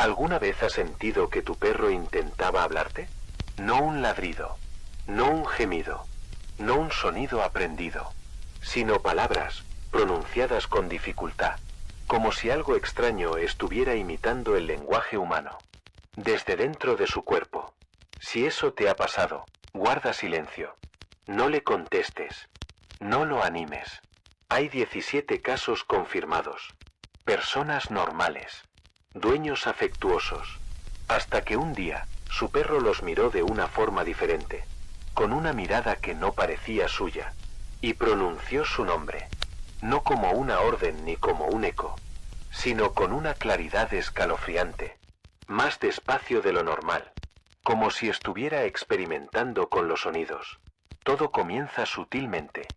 ¿Alguna vez has sentido que tu perro intentaba hablarte? No un ladrido, no un gemido, no un sonido aprendido, sino palabras pronunciadas con dificultad, como si algo extraño estuviera imitando el lenguaje humano, desde dentro de su cuerpo. Si eso te ha pasado, guarda silencio. No le contestes. No lo animes. Hay 17 casos confirmados. Personas normales. Dueños afectuosos. Hasta que un día, su perro los miró de una forma diferente, con una mirada que no parecía suya, y pronunció su nombre, no como una orden ni como un eco, sino con una claridad escalofriante, más despacio de lo normal, como si estuviera experimentando con los sonidos. Todo comienza sutilmente.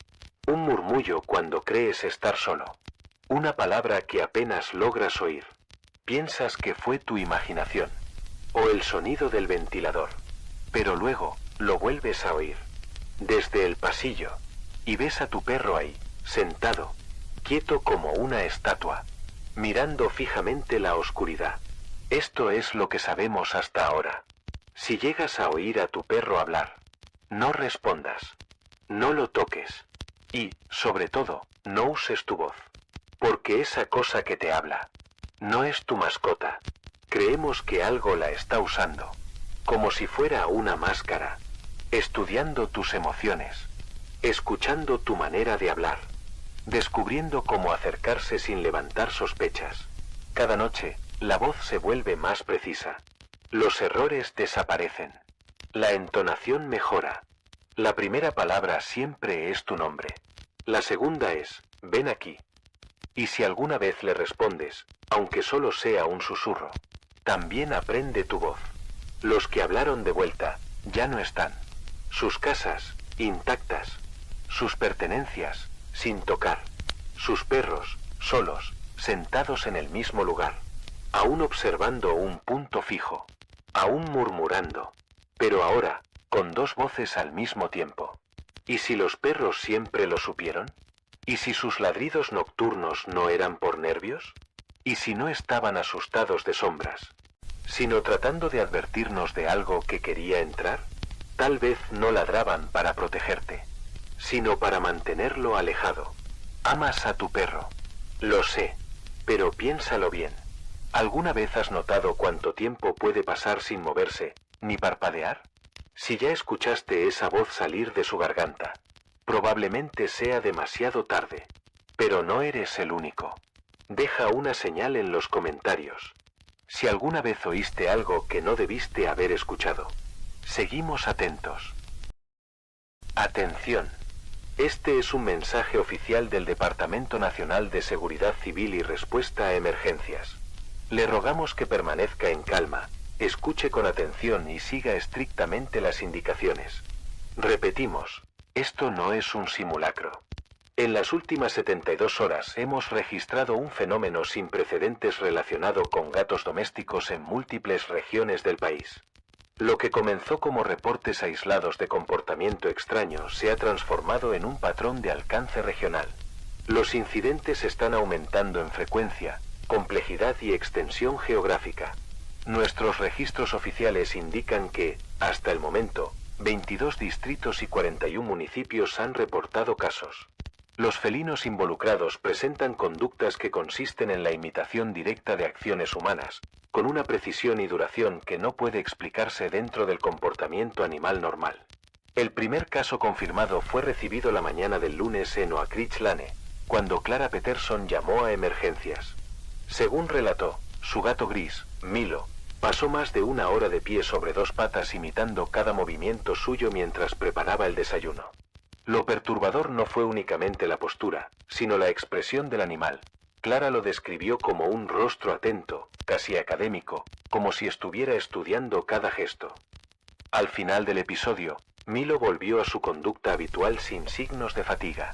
Un murmullo cuando crees estar solo. Una palabra que apenas logras oír. Piensas que fue tu imaginación. O el sonido del ventilador. Pero luego, lo vuelves a oír. Desde el pasillo. Y ves a tu perro ahí, sentado, quieto como una estatua, mirando fijamente la oscuridad. Esto es lo que sabemos hasta ahora. Si llegas a oír a tu perro hablar, no respondas. No lo toques. Y, sobre todo, no uses tu voz. Porque esa cosa que te habla no es tu mascota. Creemos que algo la está usando, como si fuera una máscara, estudiando tus emociones, escuchando tu manera de hablar, descubriendo cómo acercarse sin levantar sospechas. Cada noche, la voz se vuelve más precisa. Los errores desaparecen. La entonación mejora. La primera palabra siempre es tu nombre. La segunda es, ven aquí. Y si alguna vez le respondes, aunque solo sea un susurro, también aprende tu voz. Los que hablaron de vuelta, ya no están. Sus casas, intactas. Sus pertenencias, sin tocar. Sus perros, solos, sentados en el mismo lugar. Aún observando un punto fijo. Aún murmurando. Pero ahora, con dos voces al mismo tiempo. ¿Y si los perros siempre lo supieron? ¿Y si sus ladridos nocturnos no eran por nervios? ¿Y si no estaban asustados de sombras, sino tratando de advertirnos de algo que quería entrar? Tal vez no ladraban para protegerte, sino para mantenerlo alejado. Amas a tu perro. Lo sé, pero piénsalo bien. ¿Alguna vez has notado cuánto tiempo puede pasar sin moverse, ni parpadear? Si ya escuchaste esa voz salir de su garganta, probablemente sea demasiado tarde. Pero no eres el único. Deja una señal en los comentarios. Si alguna vez oíste algo que no debiste haber escuchado. Seguimos atentos. Atención. Este es un mensaje oficial del Departamento Nacional de Seguridad Civil y Respuesta a Emergencias. Le rogamos que permanezca en calma, escuche con atención y siga estrictamente las indicaciones. Repetimos, esto no es un simulacro. En las últimas 72 horas hemos registrado un fenómeno sin precedentes relacionado con gatos domésticos en múltiples regiones del país. Lo que comenzó como reportes aislados de comportamiento extraño se ha transformado en un patrón de alcance regional. Los incidentes están aumentando en frecuencia, complejidad y extensión geográfica. Nuestros registros oficiales indican que, hasta el momento, 22 distritos y 41 municipios han reportado casos. Los felinos involucrados presentan conductas que consisten en la imitación directa de acciones humanas, con una precisión y duración que no puede explicarse dentro del comportamiento animal normal. El primer caso confirmado fue recibido la mañana del lunes en Oak Lane, cuando Clara Peterson llamó a emergencias. Según relató, su gato gris, Milo, pasó más de una hora de pie sobre dos patas imitando cada movimiento suyo mientras preparaba el desayuno. Lo perturbador no fue únicamente la postura, sino la expresión del animal. Clara lo describió como un rostro atento, casi académico, como si estuviera estudiando cada gesto. Al final del episodio, Milo volvió a su conducta habitual sin signos de fatiga.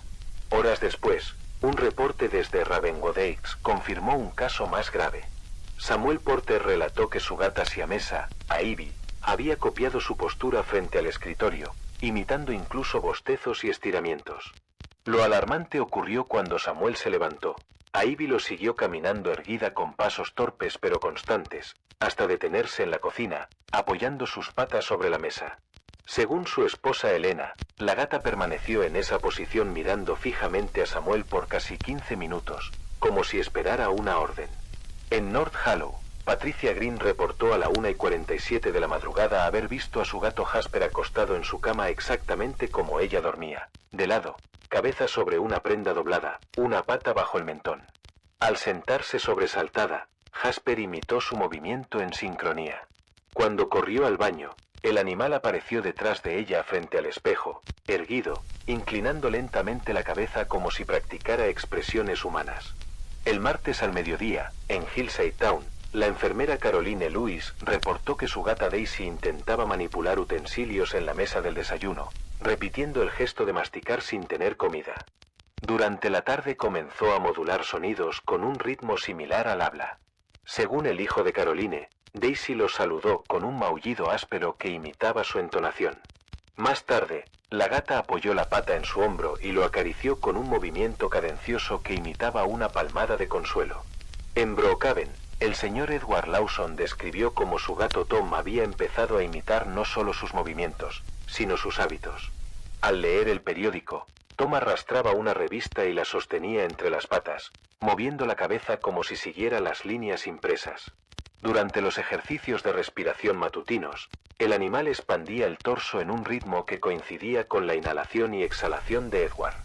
Horas después, un reporte desde Ravenswood confirmó un caso más grave. Samuel Porter relató que su gata siamesa, Ivy, había copiado su postura frente al escritorio, imitando incluso bostezos y estiramientos. Lo alarmante ocurrió cuando Samuel se levantó, Ivy lo siguió caminando erguida con pasos torpes pero constantes, hasta detenerse en la cocina, apoyando sus patas sobre la mesa. Según su esposa Elena, la gata permaneció en esa posición mirando fijamente a Samuel por casi 15 minutos, como si esperara una orden. En North Hollow, Patricia Green reportó a la 1:47 de la madrugada haber visto a su gato Jasper acostado en su cama exactamente como ella dormía, de lado, cabeza sobre una prenda doblada, una pata bajo el mentón. Al sentarse sobresaltada, Jasper imitó su movimiento en sincronía. Cuando corrió al baño, el animal apareció detrás de ella frente al espejo, erguido, inclinando lentamente la cabeza como si practicara expresiones humanas. El martes al mediodía, en Hillside Town, la enfermera Caroline Lewis reportó que su gata Daisy intentaba manipular utensilios en la mesa del desayuno, repitiendo el gesto de masticar sin tener comida. Durante la tarde comenzó a modular sonidos con un ritmo similar al habla. Según el hijo de Caroline, Daisy los saludó con un maullido áspero que imitaba su entonación. Más tarde, la gata apoyó la pata en su hombro y lo acarició con un movimiento cadencioso que imitaba una palmada de consuelo. En Brookhaven, el señor Edward Lawson describió cómo su gato Tom había empezado a imitar no solo sus movimientos, sino sus hábitos. Al leer el periódico, Tom arrastraba una revista y la sostenía entre las patas, moviendo la cabeza como si siguiera las líneas impresas. Durante los ejercicios de respiración matutinos, el animal expandía el torso en un ritmo que coincidía con la inhalación y exhalación de Edward.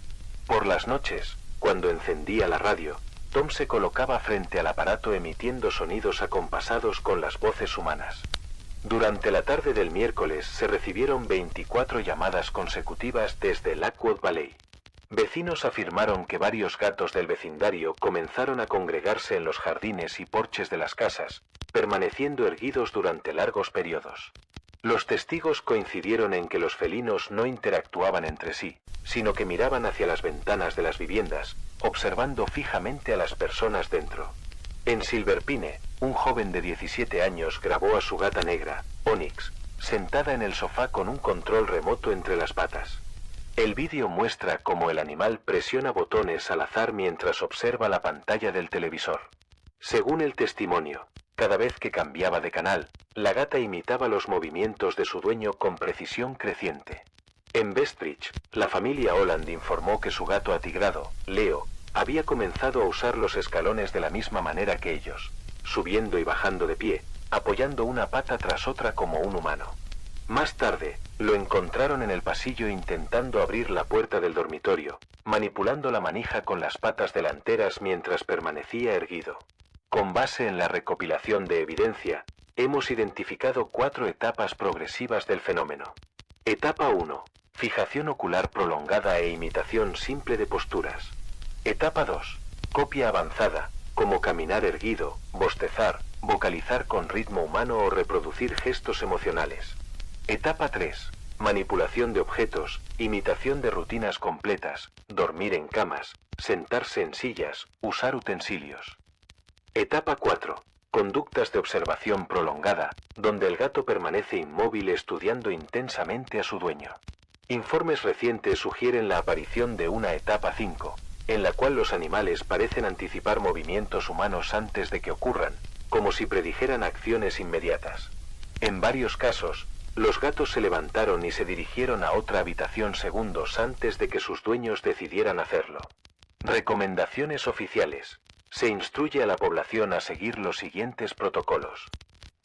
Por las noches, cuando encendía la radio, Tom se colocaba frente al aparato emitiendo sonidos acompasados con las voces humanas. Durante la tarde del miércoles se recibieron 24 llamadas consecutivas desde Lakewood Valley. Vecinos afirmaron que varios gatos del vecindario comenzaron a congregarse en los jardines y porches de las casas, permaneciendo erguidos durante largos periodos. Los testigos coincidieron en que los felinos no interactuaban entre sí, sino que miraban hacia las ventanas de las viviendas, observando fijamente a las personas dentro. En Silver Pine, un joven de 17 años grabó a su gata negra, Onyx, sentada en el sofá con un control remoto entre las patas. El vídeo muestra cómo el animal presiona botones al azar mientras observa la pantalla del televisor. Según el testimonio, cada vez que cambiaba de canal, la gata imitaba los movimientos de su dueño con precisión creciente. En Bestridge, la familia Holland informó que su gato atigrado, Leo, había comenzado a usar los escalones de la misma manera que ellos, subiendo y bajando de pie, apoyando una pata tras otra como un humano. Más tarde, lo encontraron en el pasillo intentando abrir la puerta del dormitorio, manipulando la manija con las patas delanteras mientras permanecía erguido. Con base en la recopilación de evidencia, hemos identificado 4 etapas progresivas del fenómeno. Etapa 1. Fijación ocular prolongada e imitación simple de posturas. Etapa 2. Copia avanzada, como caminar erguido, bostezar, vocalizar con ritmo humano o reproducir gestos emocionales. Etapa 3. Manipulación de objetos, imitación de rutinas completas, dormir en camas, sentarse en sillas, usar utensilios. Etapa 4. Conductas de observación prolongada, donde el gato permanece inmóvil estudiando intensamente a su dueño. Informes recientes sugieren la aparición de una etapa 5, en la cual los animales parecen anticipar movimientos humanos antes de que ocurran, como si predijeran acciones inmediatas. En varios casos, los gatos se levantaron y se dirigieron a otra habitación segundos antes de que sus dueños decidieran hacerlo. Recomendaciones oficiales. Se instruye a la población a seguir los siguientes protocolos.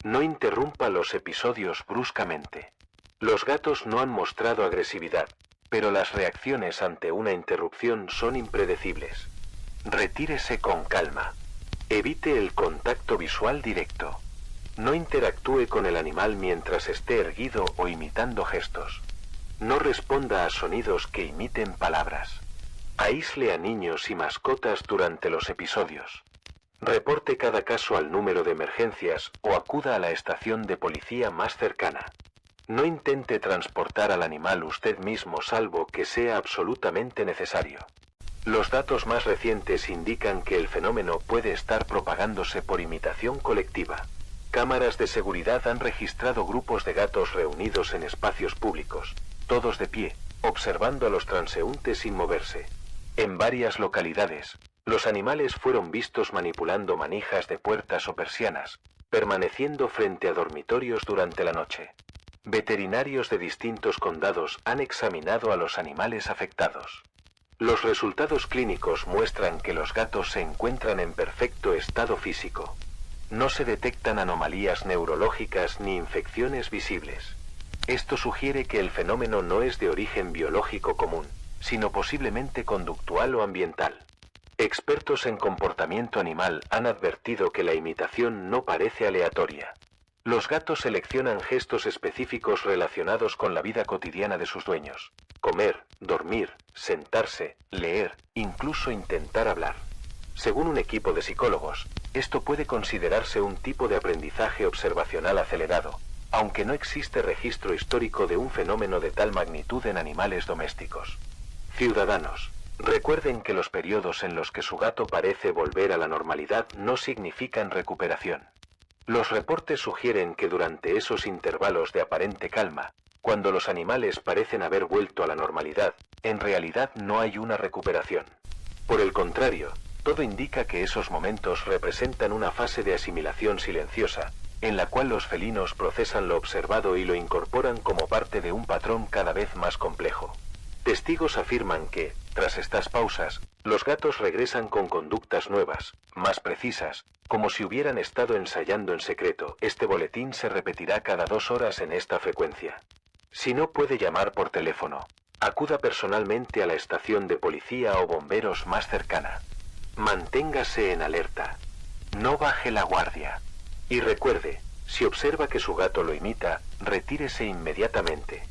No interrumpa los episodios bruscamente. Los gatos no han mostrado agresividad, pero las reacciones ante una interrupción son impredecibles. Retírese con calma. Evite el contacto visual directo. No interactúe con el animal mientras esté erguido o imitando gestos. No responda a sonidos que imiten palabras. Aísle a niños y mascotas durante los episodios. Reporte cada caso al número de emergencias o acuda a la estación de policía más cercana. No intente transportar al animal usted mismo salvo que sea absolutamente necesario. Los datos más recientes indican que el fenómeno puede estar propagándose por imitación colectiva. Cámaras de seguridad han registrado grupos de gatos reunidos en espacios públicos, todos de pie, observando a los transeúntes sin moverse. En varias localidades, Los animales fueron vistos manipulando manijas de puertas o persianas, permaneciendo frente a dormitorios durante la noche. Veterinarios de distintos condados han examinado a los animales afectados. Los resultados clínicos muestran que los gatos se encuentran en perfecto estado físico. No se detectan anomalías neurológicas ni infecciones visibles. Esto sugiere que el fenómeno no es de origen biológico común, sino posiblemente conductual o ambiental. Expertos en comportamiento animal han advertido que la imitación no parece aleatoria. Los gatos seleccionan gestos específicos relacionados con la vida cotidiana de sus dueños: comer, dormir, sentarse, leer, incluso intentar hablar. Según un equipo de psicólogos, esto puede considerarse un tipo de aprendizaje observacional acelerado, aunque no existe registro histórico de un fenómeno de tal magnitud en animales domésticos. Ciudadanos, recuerden que los periodos en los que su gato parece volver a la normalidad no significan recuperación. Los reportes sugieren que durante esos intervalos de aparente calma, cuando los animales parecen haber vuelto a la normalidad, en realidad no hay una recuperación. Por el contrario, todo indica que esos momentos representan una fase de asimilación silenciosa, en la cual los felinos procesan lo observado y lo incorporan como parte de un patrón cada vez más complejo. Testigos afirman que, tras estas pausas, los gatos regresan con conductas nuevas, más precisas, como si hubieran estado ensayando en secreto. Este boletín se repetirá cada 2 horas en esta frecuencia. Si no puede llamar por teléfono, acuda personalmente a la estación de policía o bomberos más cercana. Manténgase en alerta. No baje la guardia. Y recuerde, si observa que su gato lo imita, retírese inmediatamente.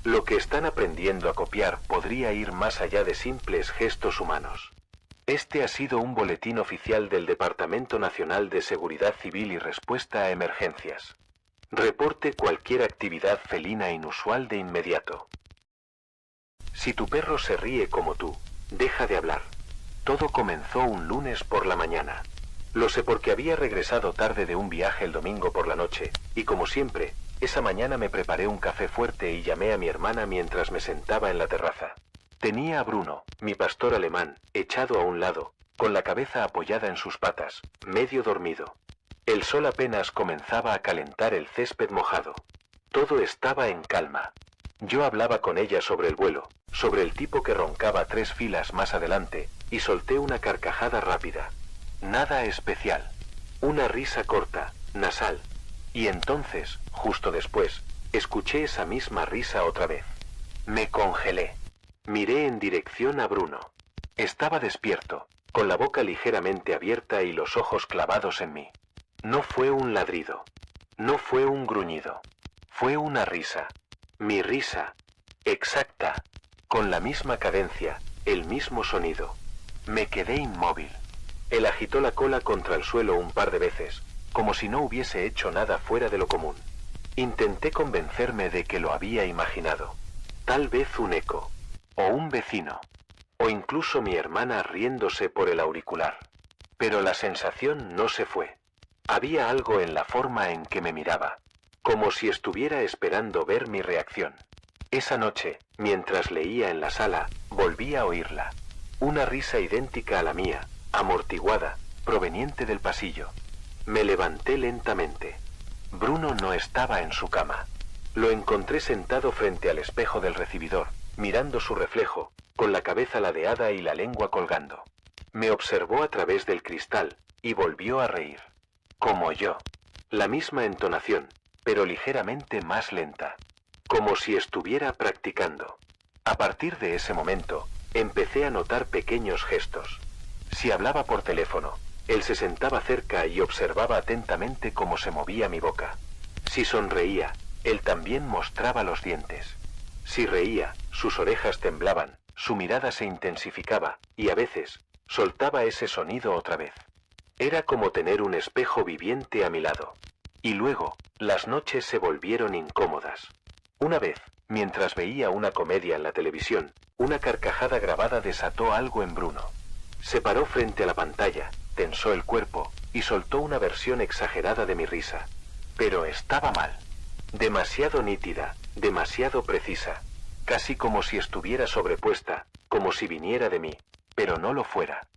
Lo que están aprendiendo a copiar podría ir más allá de simples gestos humanos. Este ha sido un boletín oficial del Departamento Nacional de Seguridad Civil y Respuesta a Emergencias. Reporte cualquier actividad felina inusual de inmediato. Si tu perro se ríe como tú, deja de hablar. Todo comenzó un lunes por la mañana. Lo sé porque había regresado tarde de un viaje el domingo por la noche, y como siempre, esa mañana me preparé un café fuerte y llamé a mi hermana mientras me sentaba en la terraza. Tenía a Bruno, mi pastor alemán, echado a un lado, con la cabeza apoyada en sus patas, medio dormido. El sol apenas comenzaba a calentar el césped mojado. Todo estaba en calma. Yo hablaba con ella sobre el vuelo, sobre el tipo que roncaba 3 filas más adelante, y solté una carcajada rápida. Nada especial. Una risa corta, nasal. Y entonces, justo después, escuché esa misma risa otra vez. Me congelé. Miré en dirección a Bruno. Estaba despierto, con la boca ligeramente abierta y los ojos clavados en mí. No fue un ladrido. No fue un gruñido. Fue una risa. Mi risa. Exacta. Con la misma cadencia, el mismo sonido. Me quedé inmóvil. Él agitó la cola contra el suelo un par de veces, como si no hubiese hecho nada fuera de lo común. Intenté convencerme de que lo había imaginado. Tal vez un eco, o un vecino, o incluso mi hermana riéndose por el auricular. Pero la sensación no se fue. Había algo en la forma en que me miraba, como si estuviera esperando ver mi reacción. Esa noche, mientras leía en la sala, volví a oírla. Una risa idéntica a la mía, amortiguada, proveniente del pasillo. Me levanté lentamente. Bruno no estaba en su cama. Lo encontré sentado frente al espejo del recibidor, mirando su reflejo, con la cabeza ladeada y la lengua colgando. Me observó a través del cristal, y volvió a reír. Como yo. La misma entonación, pero ligeramente más lenta. Como si estuviera practicando. A partir de ese momento, empecé a notar pequeños gestos. Si hablaba por teléfono, él se sentaba cerca y observaba atentamente cómo se movía mi boca. Si sonreía, él también mostraba los dientes. Si reía, sus orejas temblaban, su mirada se intensificaba, y a veces, soltaba ese sonido otra vez. Era como tener un espejo viviente a mi lado. Y luego, las noches se volvieron incómodas. Una vez, mientras veía una comedia en la televisión, una carcajada grabada desató algo en Bruno. Se paró frente a la pantalla, tensó el cuerpo, y soltó una versión exagerada de mi risa. Pero estaba mal. Demasiado nítida, demasiado precisa. Casi como si estuviera sobrepuesta, como si viniera de mí, pero no lo fuera.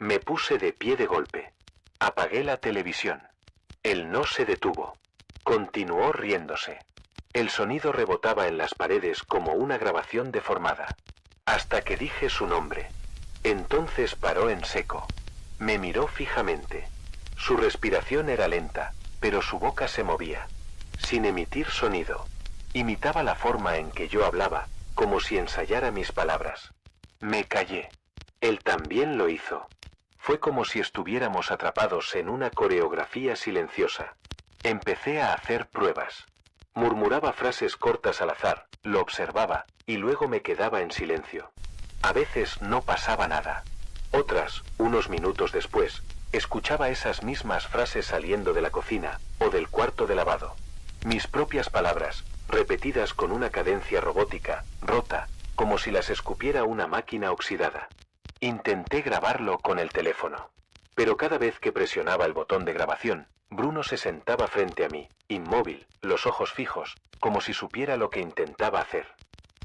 Me puse de pie de golpe. Apagué la televisión. Él no se detuvo. Continuó riéndose. El sonido rebotaba en las paredes como una grabación deformada. Hasta que dije su nombre. Entonces paró en seco. Me miró fijamente. Su respiración era lenta, pero su boca se movía, sin emitir sonido. Imitaba la forma en que yo hablaba, como si ensayara mis palabras. Me callé. Él también lo hizo. Fue como si estuviéramos atrapados en una coreografía silenciosa. Empecé a hacer pruebas. Murmuraba frases cortas al azar, lo observaba, y luego me quedaba en silencio. A veces no pasaba nada. Otras, unos minutos después, escuchaba esas mismas frases saliendo de la cocina, o del cuarto de lavado. Mis propias palabras, repetidas con una cadencia robótica, rota, como si las escupiera una máquina oxidada. Intenté grabarlo con el teléfono. Pero cada vez que presionaba el botón de grabación, Bruno se sentaba frente a mí, inmóvil, los ojos fijos, como si supiera lo que intentaba hacer.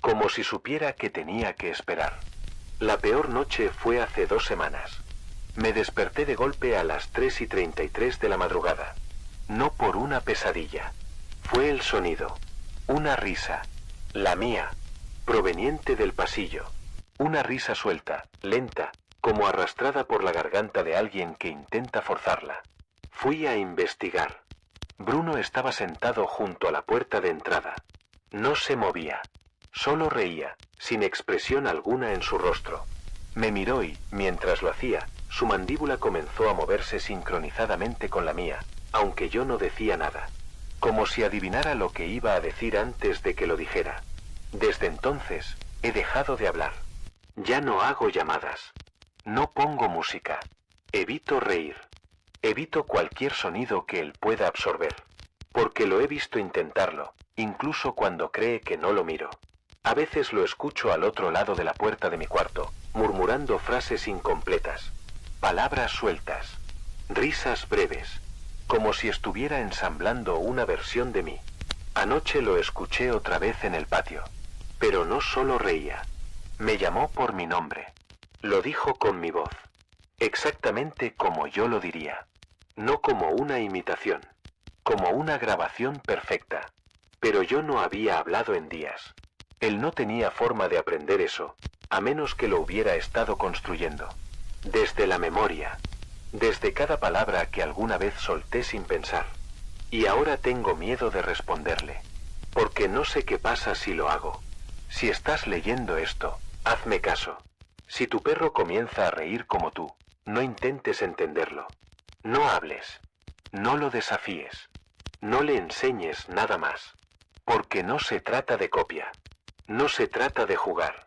Como si supiera que tenía que esperar. La peor noche fue hace 2 semanas. Me desperté de golpe a las 3:33 de la madrugada. No por una pesadilla. Fue el sonido. Una risa. La mía. Proveniente del pasillo. Una risa suelta, lenta, como arrastrada por la garganta de alguien que intenta forzarla. Fui a investigar. Bruno estaba sentado junto a la puerta de entrada. No se movía. Solo reía, sin expresión alguna en su rostro. Me miró y, mientras lo hacía, su mandíbula comenzó a moverse sincronizadamente con la mía, aunque yo no decía nada. Como si adivinara lo que iba a decir antes de que lo dijera. Desde entonces, he dejado de hablar. Ya no hago llamadas. No pongo música. Evito reír. Evito cualquier sonido que él pueda absorber. Porque lo he visto intentarlo, incluso cuando cree que no lo miro. A veces lo escucho al otro lado de la puerta de mi cuarto, murmurando frases incompletas. Palabras sueltas. Risas breves. Como si estuviera ensamblando una versión de mí. Anoche lo escuché otra vez en el patio. Pero no solo reía. Me llamó por mi nombre. Lo dijo con mi voz. Exactamente como yo lo diría. No como una imitación. Como una grabación perfecta. Pero yo no había hablado en días. Él no tenía forma de aprender eso, a menos que lo hubiera estado construyendo. Desde la memoria. Desde cada palabra que alguna vez solté sin pensar. Y ahora tengo miedo de responderle. Porque no sé qué pasa si lo hago. Si estás leyendo esto, hazme caso. Si tu perro comienza a reír como tú, no intentes entenderlo. No hables. No lo desafíes. No le enseñes nada más. Porque no se trata de copia. No se trata de jugar.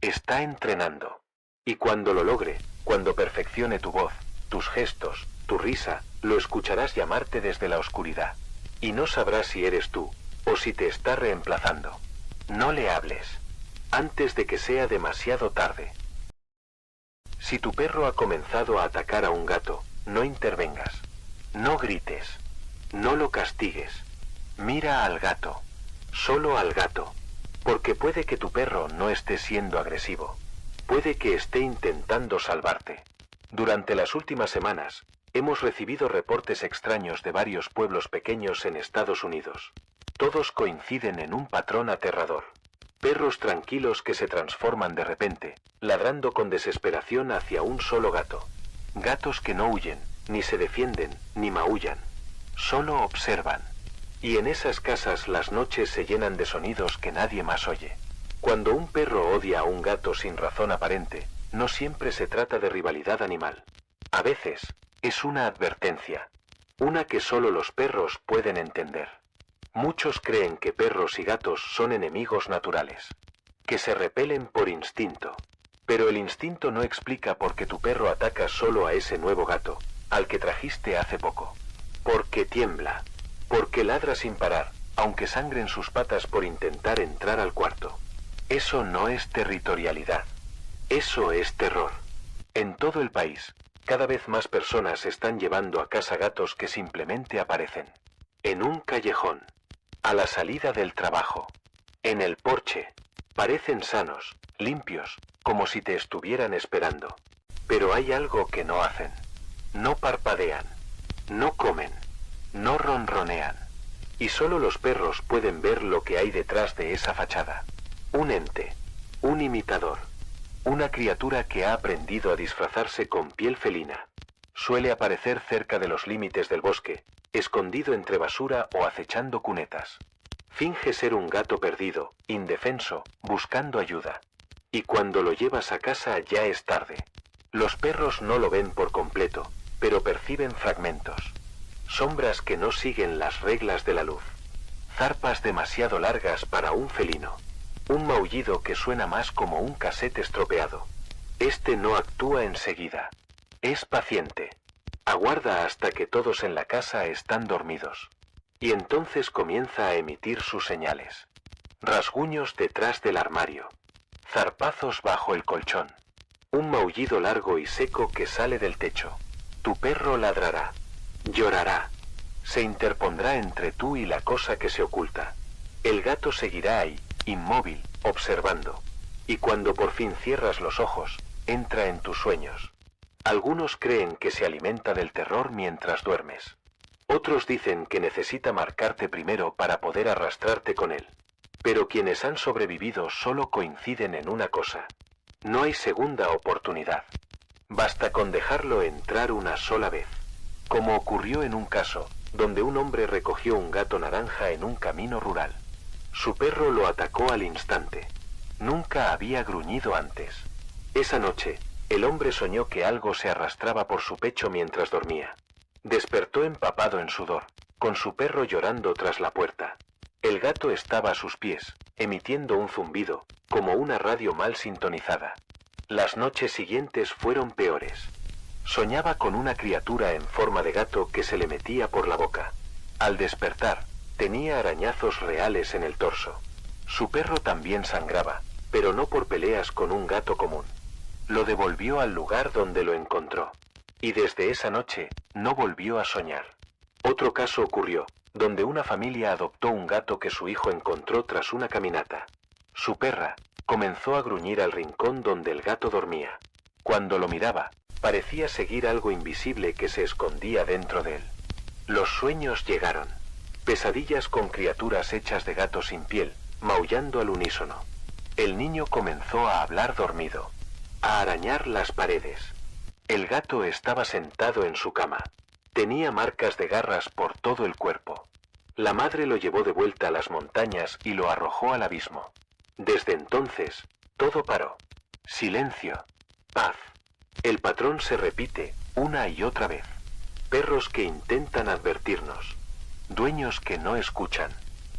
Está entrenando. Y cuando lo logre, cuando perfeccione tu voz, tus gestos, tu risa, lo escucharás llamarte desde la oscuridad. Y no sabrás si eres tú, o si te está reemplazando. No le hables. Antes de que sea demasiado tarde. Si tu perro ha comenzado a atacar a un gato, no intervengas. No grites. No lo castigues. Mira al gato. Solo al gato. Porque puede que tu perro no esté siendo agresivo. Puede que esté intentando salvarte. Durante las últimas semanas, hemos recibido reportes extraños de varios pueblos pequeños en Estados Unidos. Todos coinciden en un patrón aterrador. Perros tranquilos que se transforman de repente, ladrando con desesperación hacia un solo gato. Gatos que no huyen, ni se defienden, ni maullan. Solo observan. Y en esas casas las noches se llenan de sonidos que nadie más oye. Cuando un perro odia a un gato sin razón aparente, no siempre se trata de rivalidad animal. A veces, es una advertencia. Una que solo los perros pueden entender. Muchos creen que perros y gatos son enemigos naturales. Que se repelen por instinto. Pero el instinto no explica por qué tu perro ataca solo a ese nuevo gato, al que trajiste hace poco. Porque tiembla. Porque ladra sin parar, aunque sangren sus patas por intentar entrar al cuarto. Eso no es territorialidad. Eso es terror. En todo el país, cada vez más personas están llevando a casa gatos que simplemente aparecen. En un callejón. A la salida del trabajo. En el porche. Parecen sanos, limpios, como si te estuvieran esperando. Pero hay algo que no hacen. No parpadean, no comen, no ronronean. Y solo los perros pueden ver lo que hay detrás de esa fachada. Un ente, un imitador, una criatura que ha aprendido a disfrazarse con piel felina. Suele aparecer cerca de los límites del bosque, escondido entre basura o acechando cunetas. Finge ser un gato perdido, indefenso, buscando ayuda. Y cuando lo llevas a casa ya es tarde. Los perros no lo ven por completo, pero perciben fragmentos. Sombras que no siguen las reglas de la luz. Zarpas demasiado largas para un felino. Un maullido que suena más como un casete estropeado. Este no actúa enseguida. Es paciente. Aguarda hasta que todos en la casa están dormidos. Y entonces comienza a emitir sus señales. Rasguños detrás del armario. Zarpazos bajo el colchón. Un maullido largo y seco que sale del techo. Tu perro ladrará. Llorará. Se interpondrá entre tú y la cosa que se oculta. El gato seguirá ahí, inmóvil, observando. Y cuando por fin cierras los ojos, entra en tus sueños. Algunos creen que se alimenta del terror mientras duermes. Otros dicen que necesita marcarte primero para poder arrastrarte con él. Pero quienes han sobrevivido solo coinciden en una cosa. No hay segunda oportunidad. Basta con dejarlo entrar una sola vez. Como ocurrió en un caso, donde un hombre recogió un gato naranja en un camino rural. Su perro lo atacó al instante. Nunca había gruñido antes. Esa noche, el hombre soñó que algo se arrastraba por su pecho mientras dormía. Despertó empapado en sudor, con su perro llorando tras la puerta. El gato estaba a sus pies, emitiendo un zumbido, como una radio mal sintonizada. Las noches siguientes fueron peores. Soñaba con una criatura en forma de gato que se le metía por la boca. Al despertar, tenía arañazos reales en el torso. Su perro también sangraba, pero no por peleas con un gato común. Lo devolvió al lugar donde lo encontró. Y desde esa noche, no volvió a soñar. Otro caso ocurrió, donde una familia adoptó un gato que su hijo encontró tras una caminata. Su perra comenzó a gruñir al rincón donde el gato dormía. Cuando lo miraba, parecía seguir algo invisible que se escondía dentro de él. Los sueños llegaron. Pesadillas con criaturas hechas de gato sin piel, maullando al unísono. El niño comenzó a hablar dormido, a arañar las paredes. El gato estaba sentado en su cama. Tenía marcas de garras por todo el cuerpo. La madre lo llevó de vuelta a las montañas y lo arrojó al abismo. Desde entonces, todo paró. Silencio. Paz. El patrón se repite una y otra vez. Perros que intentan advertirnos. Dueños que no escuchan.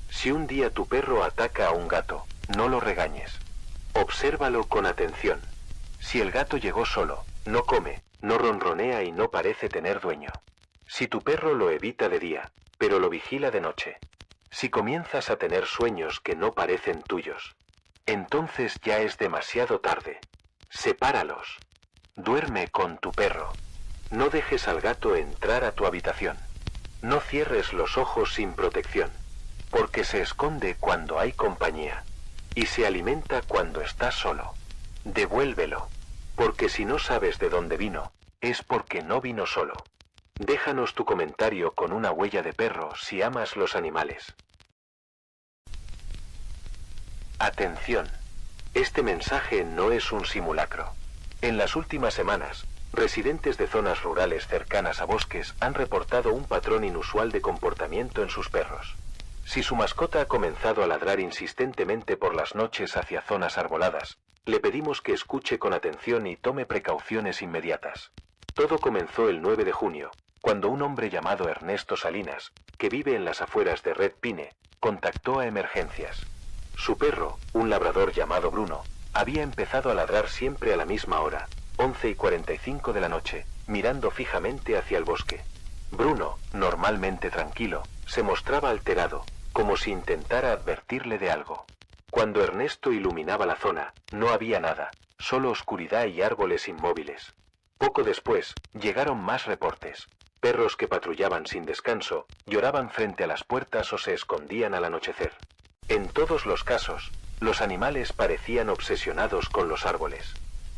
Si un día tu perro ataca a un gato, no lo regañes. Obsérvalo con atención. Si el gato llegó solo, no come, no ronronea y no parece tener dueño. Si tu perro lo evita de día, pero lo vigila de noche. Si comienzas a tener sueños que no parecen tuyos, entonces ya es demasiado tarde. Sepáralos. Duerme con tu perro. No dejes al gato entrar a tu habitación. No cierres los ojos sin protección, porque se esconde cuando hay compañía, y se alimenta cuando estás solo. Devuélvelo, porque si no sabes de dónde vino, es porque no vino solo. Déjanos tu comentario con una huella de perro si amas los animales. Atención. Este mensaje no es un simulacro. En las últimas semanas, residentes de zonas rurales cercanas a bosques han reportado un patrón inusual de comportamiento en sus perros. Si su mascota ha comenzado a ladrar insistentemente por las noches hacia zonas arboladas, le pedimos que escuche con atención y tome precauciones inmediatas. Todo comenzó el 9 de junio, cuando un hombre llamado Ernesto Salinas, que vive en las afueras de Red Pine, contactó a emergencias. Su perro, un labrador llamado Bruno, había empezado a ladrar siempre a la misma hora, 11:45 de la noche, mirando fijamente hacia el bosque. Bruno, normalmente tranquilo, se mostraba alterado, como si intentara advertirle de algo. Cuando Ernesto iluminaba la zona, no había nada, solo oscuridad y árboles inmóviles. Poco después, llegaron más reportes. Perros que patrullaban sin descanso, lloraban frente a las puertas o se escondían al anochecer. En todos los casos, los animales parecían obsesionados con los árboles.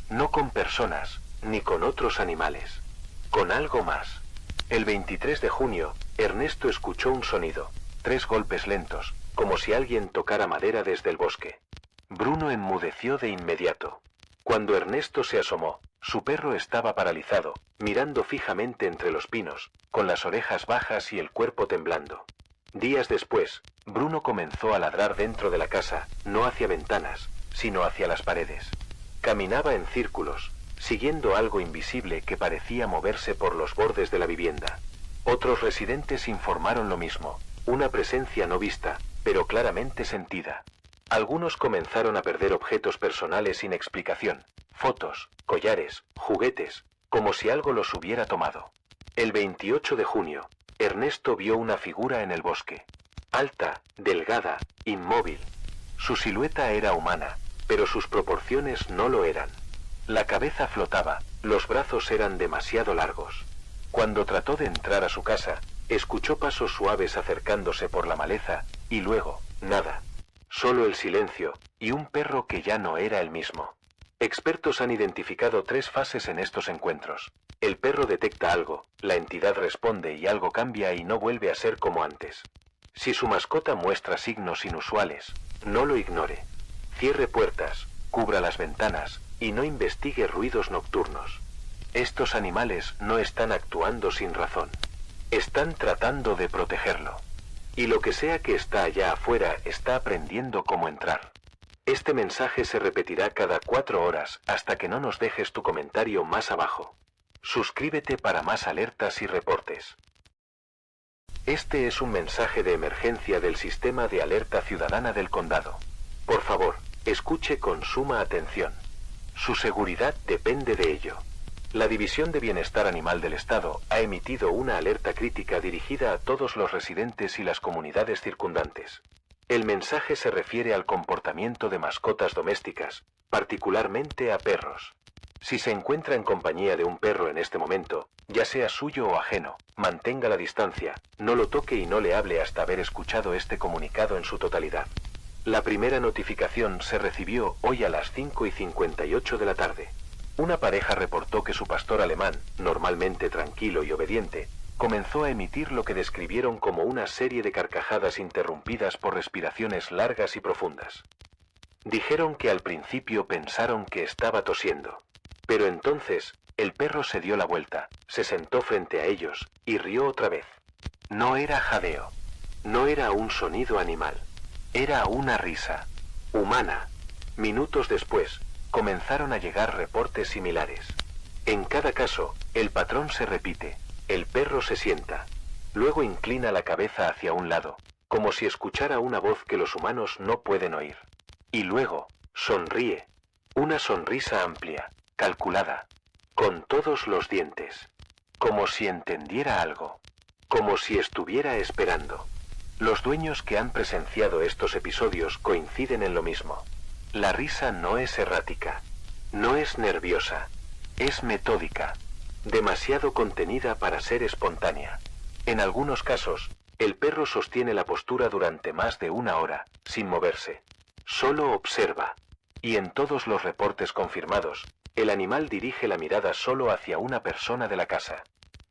No con personas, ni con otros animales. Con algo más. El 23 de junio, Ernesto escuchó un sonido, 3 golpes lentos, como si alguien tocara madera desde el bosque. Bruno enmudeció de inmediato. Cuando Ernesto se asomó, su perro estaba paralizado, mirando fijamente entre los pinos, con las orejas bajas y el cuerpo temblando. Días después, Bruno comenzó a ladrar dentro de la casa, no hacia ventanas, sino hacia las paredes. Caminaba en círculos, siguiendo algo invisible que parecía moverse por los bordes de la vivienda. Otros residentes informaron lo mismo, una presencia no vista, pero claramente sentida. Algunos comenzaron a perder objetos personales sin explicación, fotos, collares, juguetes, como si algo los hubiera tomado. El 28 de junio, Ernesto vio una figura en el bosque. Alta, delgada, inmóvil. Su silueta era humana, pero sus proporciones no lo eran. La cabeza flotaba, los brazos eran demasiado largos. Cuando trató de entrar a su casa, escuchó pasos suaves acercándose por la maleza, y luego, nada. Solo el silencio, y un perro que ya no era el mismo. Expertos han identificado 3 fases en estos encuentros. El perro detecta algo, la entidad responde y algo cambia y no vuelve a ser como antes. Si su mascota muestra signos inusuales, no lo ignore. Cierre puertas, cubra las ventanas, y no investigue ruidos nocturnos. Estos animales no están actuando sin razón. Están tratando de protegerlo. Y lo que sea que está allá afuera está aprendiendo cómo entrar. Este mensaje se repetirá cada 4 horas hasta que no nos dejes tu comentario más abajo. Suscríbete para más alertas y reportes. Este es un mensaje de emergencia del Sistema de Alerta Ciudadana del Condado. Por favor, escuche con suma atención. Su seguridad depende de ello. La División de Bienestar Animal del Estado ha emitido una alerta crítica dirigida a todos los residentes y las comunidades circundantes. El mensaje se refiere al comportamiento de mascotas domésticas, particularmente a perros. Si se encuentra en compañía de un perro en este momento, ya sea suyo o ajeno, mantenga la distancia, no lo toque y no le hable hasta haber escuchado este comunicado en su totalidad. La primera notificación se recibió hoy a las 5:58 de la tarde. Una pareja reportó que su pastor alemán, normalmente tranquilo y obediente, comenzó a emitir lo que describieron como una serie de carcajadas interrumpidas por respiraciones largas y profundas. Dijeron que al principio pensaron que estaba tosiendo. Pero entonces, el perro se dio la vuelta, se sentó frente a ellos, y rió otra vez. No era jadeo. No era un sonido animal. Era una risa. Humana. Minutos después, comenzaron a llegar reportes similares. En cada caso, el patrón se repite. El perro se sienta. Luego inclina la cabeza hacia un lado, como si escuchara una voz que los humanos no pueden oír. Y luego, sonríe. Una sonrisa amplia, calculada, con todos los dientes. Como si entendiera algo. Como si estuviera esperando. Los dueños que han presenciado estos episodios coinciden en lo mismo. La risa no es errática. No es nerviosa. Es metódica. Demasiado contenida para ser espontánea. En algunos casos, el perro sostiene la postura durante más de 1 hora, sin moverse. Solo observa. Y en todos los reportes confirmados, el animal dirige la mirada solo hacia una persona de la casa.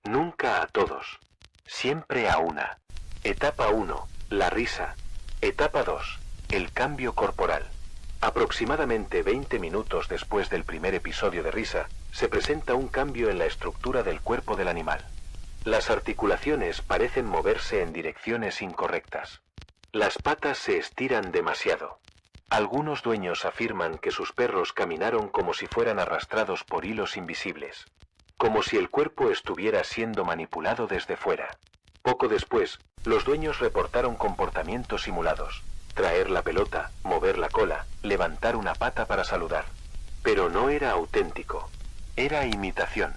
Nunca a todos. Siempre a una. Etapa 1, la risa. Etapa 2, el cambio corporal. Aproximadamente 20 minutos después del primer episodio de risa, se presenta un cambio en la estructura del cuerpo del animal. Las articulaciones parecen moverse en direcciones incorrectas. Las patas se estiran demasiado. Algunos dueños afirman que sus perros caminaron como si fueran arrastrados por hilos invisibles. Como si el cuerpo estuviera siendo manipulado desde fuera. Poco después, los dueños reportaron comportamientos simulados. Traer la pelota, mover la cola, levantar una pata para saludar. Pero no era auténtico. Era imitación.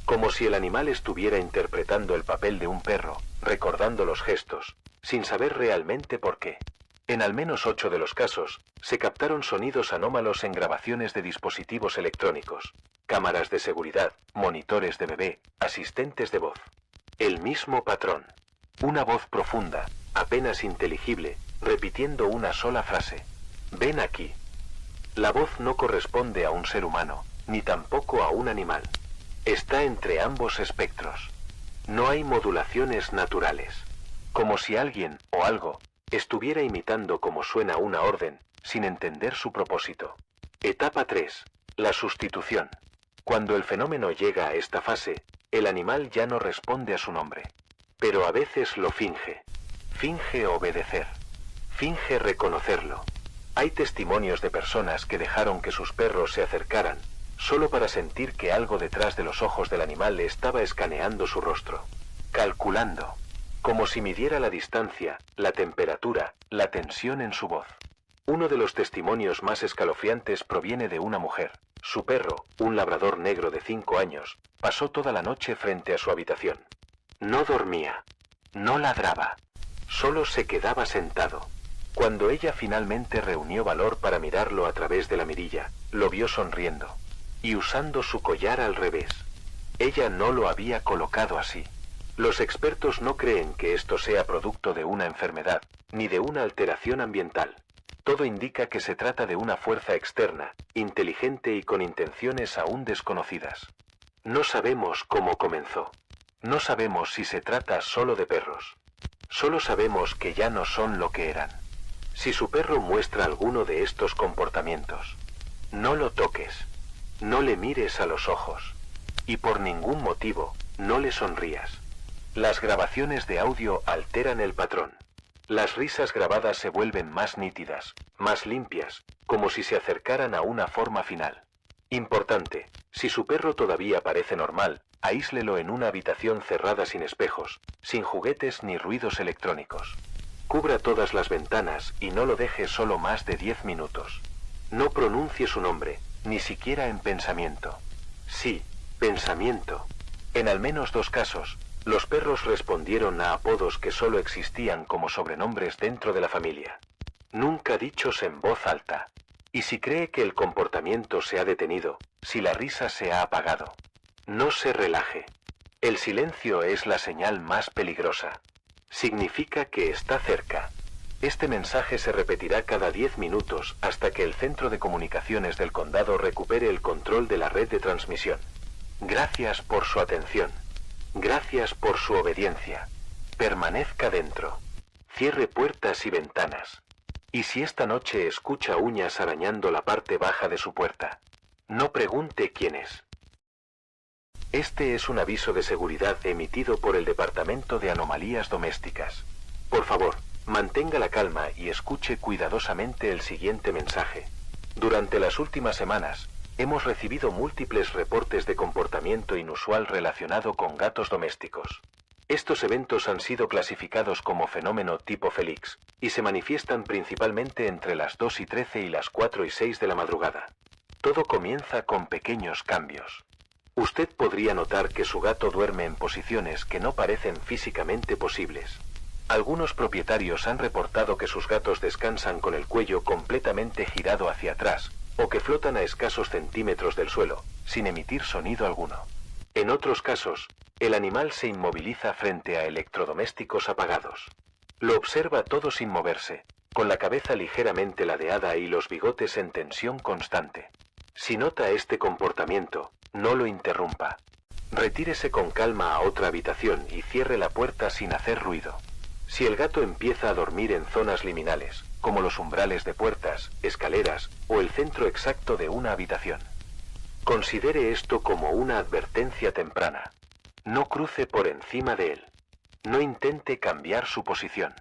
Como si el animal estuviera interpretando el papel de un perro, recordando los gestos, sin saber realmente por qué. En al menos 8 de los casos, se captaron sonidos anómalos en grabaciones de dispositivos electrónicos, cámaras de seguridad, monitores de bebé, asistentes de voz. El mismo patrón. Una voz profunda, apenas inteligible, repitiendo una sola frase. Ven aquí. La voz no corresponde a un ser humano, ni tampoco a un animal. Está entre ambos espectros. No hay modulaciones naturales. Como si alguien, o algo, estuviera imitando como suena una orden, sin entender su propósito. Etapa 3. La sustitución. Cuando el fenómeno llega a esta fase, el animal ya no responde a su nombre. Pero a veces lo finge. Finge obedecer. Finge reconocerlo. Hay testimonios de personas que dejaron que sus perros se acercaran, solo para sentir que algo detrás de los ojos del animal le estaba escaneando su rostro. Calculando. Como si midiera la distancia, la temperatura, la tensión en su voz. Uno de los testimonios más escalofriantes proviene de una mujer. Su perro, un labrador negro de 5 años, pasó toda la noche frente a su habitación. No dormía. No ladraba. Solo se quedaba sentado. Cuando ella finalmente reunió valor para mirarlo a través de la mirilla, lo vio sonriendo. Y usando su collar al revés. Ella no lo había colocado así. Los expertos no creen que esto sea producto de una enfermedad, ni de una alteración ambiental. Todo indica que se trata de una fuerza externa, inteligente y con intenciones aún desconocidas. No sabemos cómo comenzó. No sabemos si se trata solo de perros. Solo sabemos que ya no son lo que eran. Si su perro muestra alguno de estos comportamientos, no lo toques. No le mires a los ojos. Y por ningún motivo, no le sonrías. Las grabaciones de audio alteran el patrón. Las risas grabadas se vuelven más nítidas, más limpias, como si se acercaran a una forma final. Importante, si su perro todavía parece normal, aíslelo en una habitación cerrada sin espejos, sin juguetes ni ruidos electrónicos. Cubra todas las ventanas y no lo deje solo más de 10 minutos. No pronuncie su nombre, ni siquiera en pensamiento. Sí, pensamiento. En al menos 2 casos, los perros respondieron a apodos que solo existían como sobrenombres dentro de la familia. Nunca dichos en voz alta. Y si cree que el comportamiento se ha detenido, si la risa se ha apagado, no se relaje. El silencio es la señal más peligrosa. Significa que está cerca. Este mensaje se repetirá cada 10 minutos hasta que el centro de comunicaciones del condado recupere el control de la red de transmisión. Gracias por su atención. Gracias por su obediencia. Permanezca dentro. Cierre puertas y ventanas. Y si esta noche escucha uñas arañando la parte baja de su puerta, no pregunte quién es. Este es un aviso de seguridad emitido por el Departamento de Anomalías Domésticas. Por favor, mantenga la calma y escuche cuidadosamente el siguiente mensaje. Durante las últimas semanas, hemos recibido múltiples reportes de comportamiento inusual relacionado con gatos domésticos. Estos eventos han sido clasificados como fenómeno tipo Félix, y se manifiestan principalmente entre las 2:13 y las 4:06 de la madrugada. Todo comienza con pequeños cambios. Usted podría notar que su gato duerme en posiciones que no parecen físicamente posibles. Algunos propietarios han reportado que sus gatos descansan con el cuello completamente girado hacia atrás, o que flotan a escasos centímetros del suelo, sin emitir sonido alguno. En otros casos, el animal se inmoviliza frente a electrodomésticos apagados. Lo observa todo sin moverse, con la cabeza ligeramente ladeada y los bigotes en tensión constante. Si nota este comportamiento, no lo interrumpa. Retírese con calma a otra habitación y cierre la puerta sin hacer ruido. Si el gato empieza a dormir en zonas liminales, como los umbrales de puertas, escaleras o el centro exacto de una habitación, considere esto como una advertencia temprana. No cruce por encima de él. No intente cambiar su posición.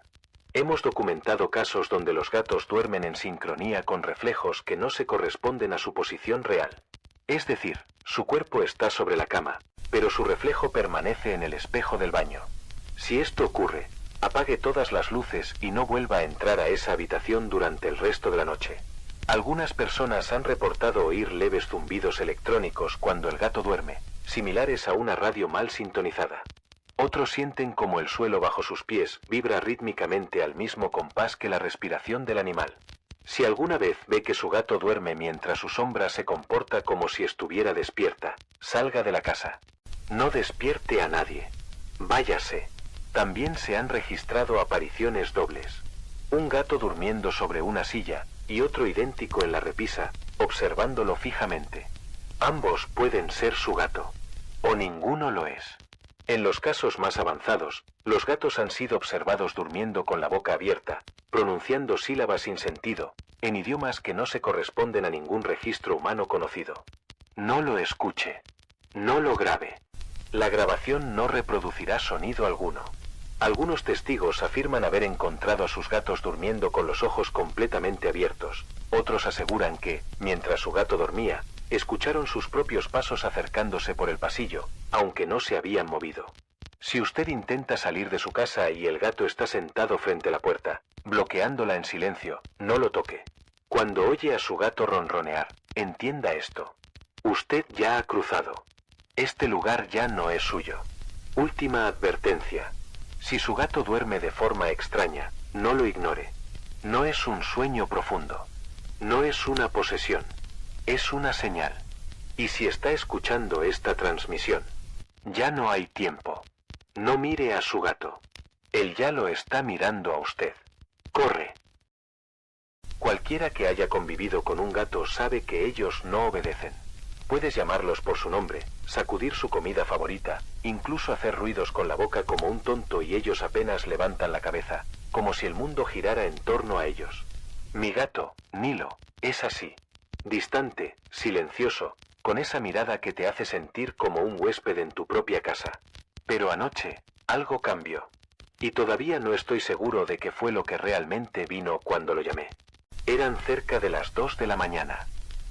Hemos documentado casos donde los gatos duermen en sincronía con reflejos que no se corresponden a su posición real. Es decir, su cuerpo está sobre la cama, pero su reflejo permanece en el espejo del baño. Si esto ocurre, apague todas las luces y no vuelva a entrar a esa habitación durante el resto de la noche. Algunas personas han reportado oír leves zumbidos electrónicos cuando el gato duerme, similares a una radio mal sintonizada. Otros sienten como el suelo bajo sus pies vibra rítmicamente al mismo compás que la respiración del animal. Si alguna vez ve que su gato duerme mientras su sombra se comporta como si estuviera despierta, salga de la casa. No despierte a nadie. Váyase. También se han registrado apariciones dobles. Un gato durmiendo sobre una silla y otro idéntico en la repisa, observándolo fijamente. Ambos pueden ser su gato. O ninguno lo es. En los casos más avanzados, los gatos han sido observados durmiendo con la boca abierta, pronunciando sílabas sin sentido, en idiomas que no se corresponden a ningún registro humano conocido. No lo escuche. No lo grabe. La grabación no reproducirá sonido alguno. Algunos testigos afirman haber encontrado a sus gatos durmiendo con los ojos completamente abiertos. Otros aseguran que, mientras su gato dormía, escucharon sus propios pasos acercándose por el pasillo, aunque no se habían movido. Si usted intenta salir de su casa y el gato está sentado frente a la puerta, bloqueándola en silencio, no lo toque. Cuando oye a su gato ronronear, entienda esto. Usted ya ha cruzado. Este lugar ya no es suyo. Última advertencia. Si su gato duerme de forma extraña, no lo ignore. No es un sueño profundo. No es una posesión. Es una señal. Y si está escuchando esta transmisión, ya no hay tiempo. No mire a su gato. Él ya lo está mirando a usted. Corre. Cualquiera que haya convivido con un gato sabe que ellos no obedecen. Puedes llamarlos por su nombre, sacudir su comida favorita, incluso hacer ruidos con la boca como un tonto y ellos apenas levantan la cabeza, como si el mundo girara en torno a ellos. Mi gato, Nilo, es así. Distante, silencioso, con esa mirada que te hace sentir como un huésped en tu propia casa. Pero anoche, algo cambió. Y todavía no estoy seguro de qué fue lo que realmente vino cuando lo llamé. Eran cerca de las 2 de la mañana.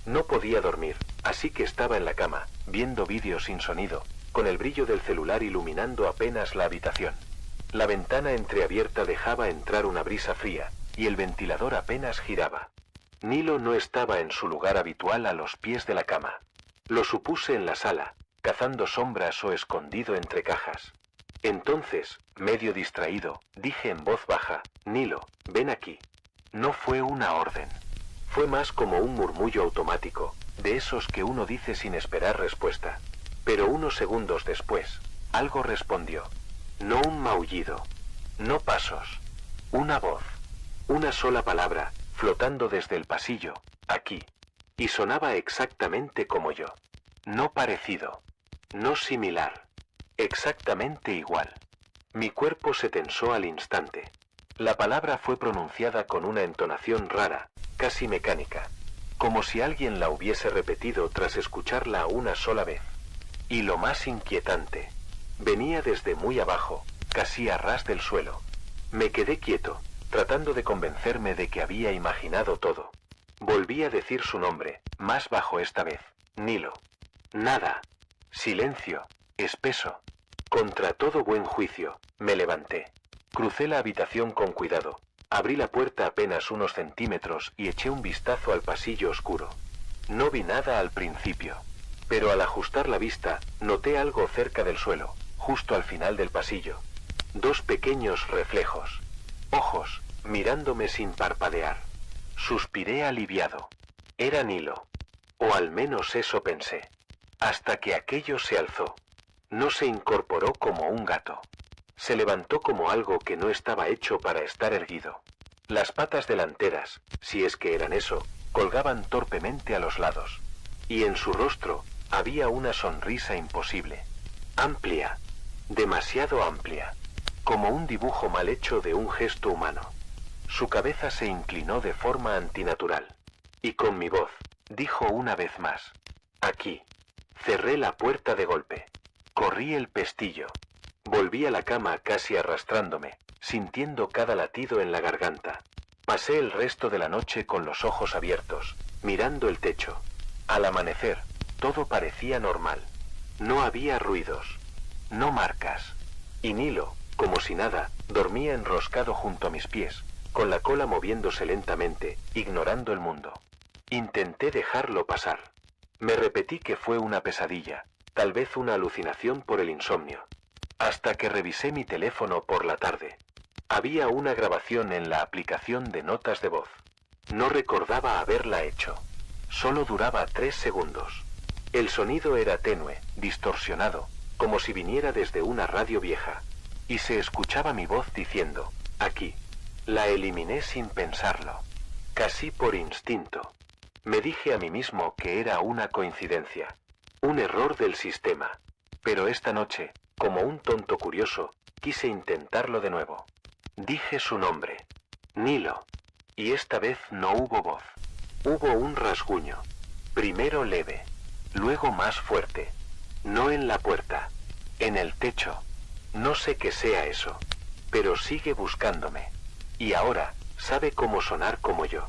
No podía dormir, así que estaba en la cama, viendo vídeos sin sonido, con el brillo del celular iluminando apenas la habitación. La ventana entreabierta dejaba entrar una brisa fría, y el ventilador apenas giraba. Nilo no estaba en su lugar habitual a los pies de la cama. Lo supuse en la sala, cazando sombras o escondido entre cajas. Entonces, medio distraído, dije en voz baja, Nilo, ven aquí. No fue una orden. Fue más como un murmullo automático, de esos que uno dice sin esperar respuesta. Pero unos segundos después, algo respondió. No un maullido. No pasos. Una voz. Una sola palabra, flotando desde el pasillo, aquí. Y sonaba exactamente como yo. No parecido. No similar. Exactamente igual. Mi cuerpo se tensó al instante. La palabra fue pronunciada con una entonación rara, casi mecánica, como si alguien la hubiese repetido tras escucharla una sola vez. Y lo más inquietante, venía desde muy abajo, casi a ras del suelo. Me quedé quieto, tratando de convencerme de que había imaginado todo. Volví a decir su nombre, más bajo esta vez, Nilo. Nada. Silencio, espeso. Contra todo buen juicio, me levanté. Crucé la habitación con cuidado. Abrí la puerta apenas unos centímetros y eché un vistazo al pasillo oscuro. No vi nada al principio, pero al ajustar la vista, noté algo cerca del suelo, justo al final del pasillo. Dos pequeños reflejos. Ojos, mirándome sin parpadear. Suspiré aliviado. Era Nilo. O al menos eso pensé. Hasta que aquello se alzó. No se incorporó como un gato. Se levantó como algo que no estaba hecho para estar erguido. Las patas delanteras, si es que eran eso, colgaban torpemente a los lados. Y en su rostro había una sonrisa imposible. Amplia. Demasiado amplia. Como un dibujo mal hecho de un gesto humano. Su cabeza se inclinó de forma antinatural. Y con mi voz, dijo una vez más. Aquí. Cerré la puerta de golpe. Corrí el pestillo. Volví a la cama casi arrastrándome, sintiendo cada latido en la garganta. Pasé el resto de la noche con los ojos abiertos, mirando el techo. Al amanecer, todo parecía normal. No había ruidos. No marcas. Y Nilo, como si nada, dormía enroscado junto a mis pies, con la cola moviéndose lentamente, ignorando el mundo. Intenté dejarlo pasar. Me repetí que fue una pesadilla, tal vez una alucinación por el insomnio. Hasta que revisé mi teléfono por la tarde. Había una grabación en la aplicación de notas de voz. No recordaba haberla hecho. Solo duraba 3 segundos. El sonido era tenue, distorsionado, como si viniera desde una radio vieja. Y se escuchaba mi voz diciendo, aquí. La eliminé sin pensarlo. Casi por instinto. Me dije a mí mismo que era una coincidencia. Un error del sistema. Pero esta noche, como un tonto curioso, quise intentarlo de nuevo. Dije su nombre. Nilo. Y esta vez no hubo voz. Hubo un rasguño. Primero leve. Luego más fuerte. No en la puerta. En el techo. No sé qué sea eso. Pero sigue buscándome. Y ahora, sabe cómo sonar como yo.